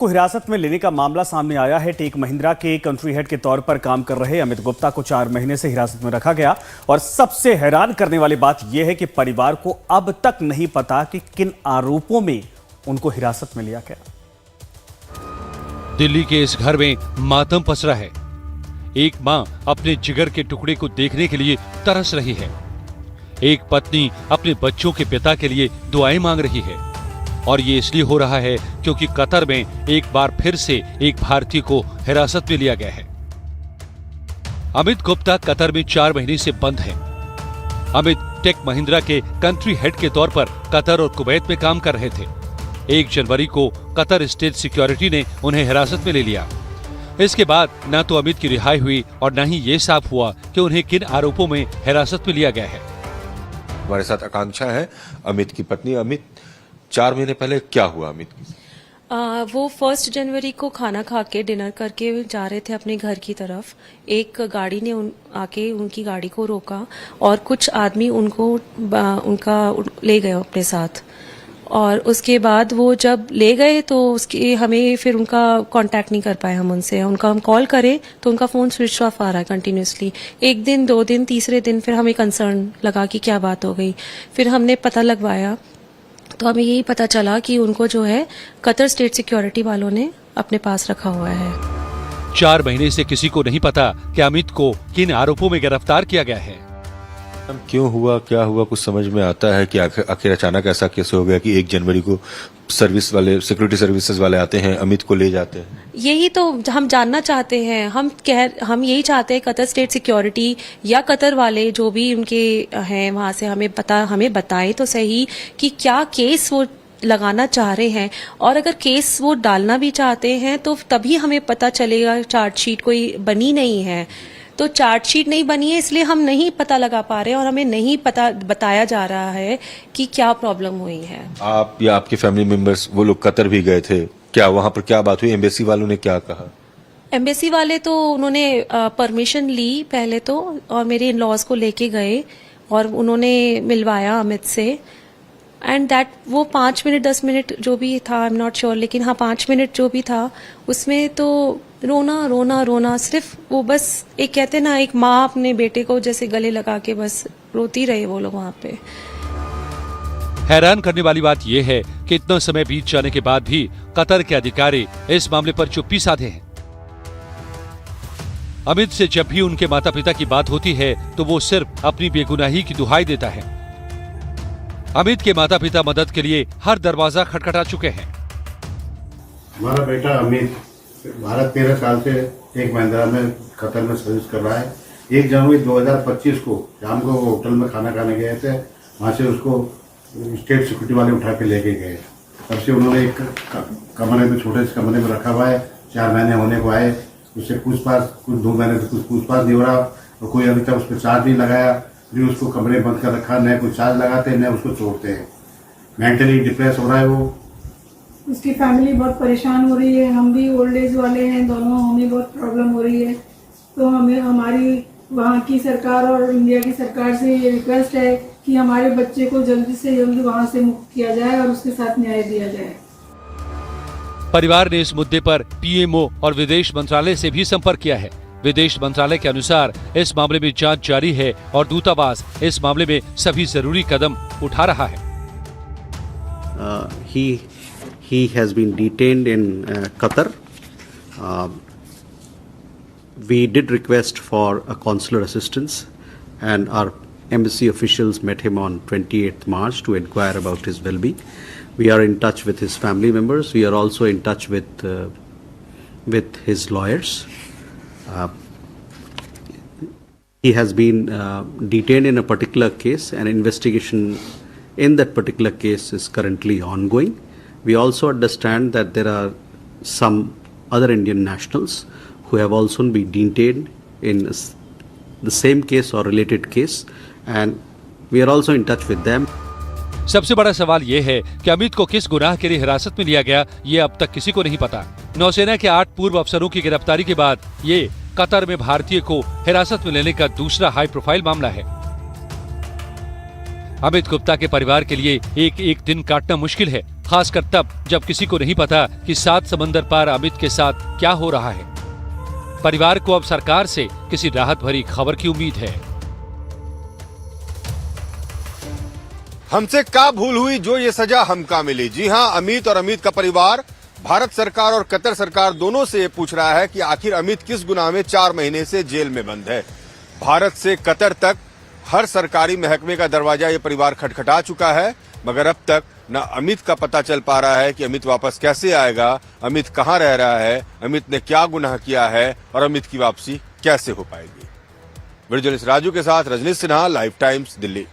को हिरासत में लेने का मामला सामने आया है। टेक महिंद्रा के कंट्री हेड के तौर पर काम कर रहे अमित गुप्ता को 4 महीने से हिरासत में रखा गया और सबसे हैरान करने वाली बात यह है कि परिवार को अब तक नहीं पता कि किन आरोपों में उनको हिरासत में लिया गया। दिल्ली के इस घर में मातम पसरा है। एक मां अपने जिगर के टुकड़े को देखने के लिए तरस रही है। एक पत्नी अपने बच्चों के पिता के लिए दुआएं मांग रही है और ये इसलिए हो रहा है क्योंकि कतर में एक बार फिर से एक भारतीय को हिरासत में लिया गया है। अमित गुप्ता कतर में 4 महीने से बंद है। अमित टेक महिंद्रा के कंट्री हेड के तौर पर कतर और कुवैत में काम कर रहे थे। 1 जनवरी को कतर स्टेट सिक्योरिटी ने उन्हें हिरासत में ले लिया। इसके बाद न तो अमित की रिहाई हुई और न ही ये साफ हुआ कि उन्हें किन आरोपों में हिरासत में लिया गया है। हमारे साथ आकांक्षा है, अमित की पत्नी। अमित, 4 महीने पहले क्या हुआ अमित की? वो 1 जनवरी को खाना खा के डिनर करके जा रहे थे अपने घर की तरफ। एक गाड़ी ने आके उनकी गाड़ी को रोका और कुछ आदमी उनका ले गए अपने साथ। और उसके बाद वो जब ले गए तो उसके हमें फिर उनका कांटेक्ट नहीं कर पाए हम उनसे। उनका हम कॉल करें तो उनका फोन स्विच ऑफ आ रहा है कंटिन्यूसली। 1 दिन 2 दिन तीसरे दिन फिर हमें कंसर्न लगा कि क्या बात हो गई। फिर हमने पता लगवाया तो हमें यही पता चला कि उनको जो है कतर स्टेट सिक्योरिटी वालों ने अपने पास रखा हुआ है। 4 महीने से किसी को नहीं पता कि अमित को किन आरोपों में गिरफ्तार किया गया है। क्यों हुआ, क्या हुआ, कुछ समझ में आता है कि आखिर अचानक ऐसा कैसे हो गया कि 1 जनवरी को सर्विस वाले, सिक्योरिटी सर्विसेज वाले आते हैं, अमित को ले जाते हैं? यही तो हम जानना चाहते हैं। हम यही चाहते हैं कतर स्टेट सिक्योरिटी या कतर वाले जो भी उनके हैं वहां से हमें बताएं तो सही कि क्या केस वो लगाना चाह रहे हैं। और अगर केस वो डालना भी चाहते हैं तो तभी हमें पता चलेगा। चार्जशीट कोई बनी नहीं है तो चार्जशीट नहीं बनी है इसलिए हम नहीं पता लगा पा रहे और हमें नहीं पता बताया जा रहा है कि क्या प्रॉब्लम हुई है। आप या आपके फैमिली मेंबर्स वो लोग कतर भी गए थे, क्या वहां पर क्या बात हुई? एम्बेसी वालों ने क्या कहा? एम्बेसी वाले तो उन्होंने परमिशन ली पहले तो और मेरे इन लॉज को लेके गए और उन्होंने मिलवाया अमित से। एंड दैट वो 5 मिनट 10 मिनट जो भी था, आई एम नॉट श्योर, लेकिन हाँ 5 मिनट जो भी था उसमें तो रोना रोना रोना, सिर्फ वो बस एक कहते ना एक माँ अपने बेटे को जैसे गले लगा के बस रोती रहे वो लोग वहां पे। हैरान करने वाली बात यह है कि इतना समय बीत जाने के बाद भी कतर के अधिकारी इस मामले पर चुप्पी साधे हैं। अमित से जब भी उनके माता पिता की बात होती है तो वो सिर्फ अपनी बेगुनाही की दुहाई देता है। अमित के माता पिता मदद के लिए हर दरवाजा खटखटा चुके हैं। हमारा बेटा अमित 12-13 साल से टेक महिंद्रा में कतर में सर्विस कर रहा है। 1 जनवरी 2025 को शाम को वो होटल में खाना खाने गए थे। वहां से उसको स्टेट सिक्योरिटी वाले उठा के लेके गए। तब से उन्होंने एक कमरे में, छोटे से कमरे में रखा हुआ है। 4 महीने होने को आए, उससे पूछताछ, कुछ 2 महीने से कुछ पूछताछ नहीं हो रहा और कोई अभी तक उस पर चार्ज नहीं लगाया। भी उसको कमरे बंद कर रखा, न कोई चार्ज लगाते न उसको छोड़ते हैं। मेंटली डिप्रेस हो रहा है वो। उसकी फैमिली बहुत परेशान हो रही है। हम भी ओल्ड एज वाले हैं दोनों, हमें बहुत प्रॉब्लम हो रही है। तो हमें हमारी वहाँ की सरकार और इंडिया की सरकार से ये रिक्वेस्ट है कि हमारे बच्चे को जल्दी से जल्दी वहाँ से मुक्त किया जाए और उसके साथ न्याय दिया जाए। परिवार ने इस मुद्दे पर पीएमओ और विदेश मंत्रालय से भी संपर्क किया है। विदेश मंत्रालय के अनुसार इस मामले में जांच जारी है और दूतावास इस मामले में सभी जरूरी कदम उठा रहा है। He has been detained in Qatar. We did request for a consular assistance and our embassy officials met him on 28th March to inquire about his well-being. We are in touch with his family members. We are also in touch with his lawyers. He has been detained in a particular case. An investigation in that particular case is currently ongoing. We also understand that there are some other Indian nationals who have also been detained in the same case or related case, and we are also in touch with them. सबसे बड़ा सवाल ये है कि अमित को किस गुनाह के लिए हिरासत में लिया गया, ये अब तक किसी को नहीं पता। नौसेना के 8 पूर्व अफसरों की गिरफ्तारी के बाद ये कतर में भारतीय को हिरासत में लेने का दूसरा हाई प्रोफाइल मामला है। अमित गुप्ता के परिवार के लिए एक दिन काटना मुश्किल है, खासकर तब जब किसी को नहीं पता कि 7 समंदर पार अमित के साथ क्या हो रहा है। परिवार को अब सरकार से किसी राहत भरी खबर की उम्मीद है। हमसे क्या भूल हुई जो ये सजा हमका मिली। जी हां, अमित और अमित का परिवार भारत सरकार और कतर सरकार दोनों से ये पूछ रहा है कि आखिर अमित किस गुनाह में 4 महीने से जेल में बंद है। भारत से कतर तक हर सरकारी महकमे का दरवाजा ये परिवार खटखटा चुका है, मगर अब तक न अमित का पता चल पा रहा है कि अमित वापस कैसे आएगा, अमित कहां रह रहा है, अमित ने क्या गुनाह किया है और अमित की वापसी कैसे हो पाएगी। वीडियो जर्नलिस्ट राजू के साथ रजनीश सिन्हा, लाइव टाइम्स, दिल्ली।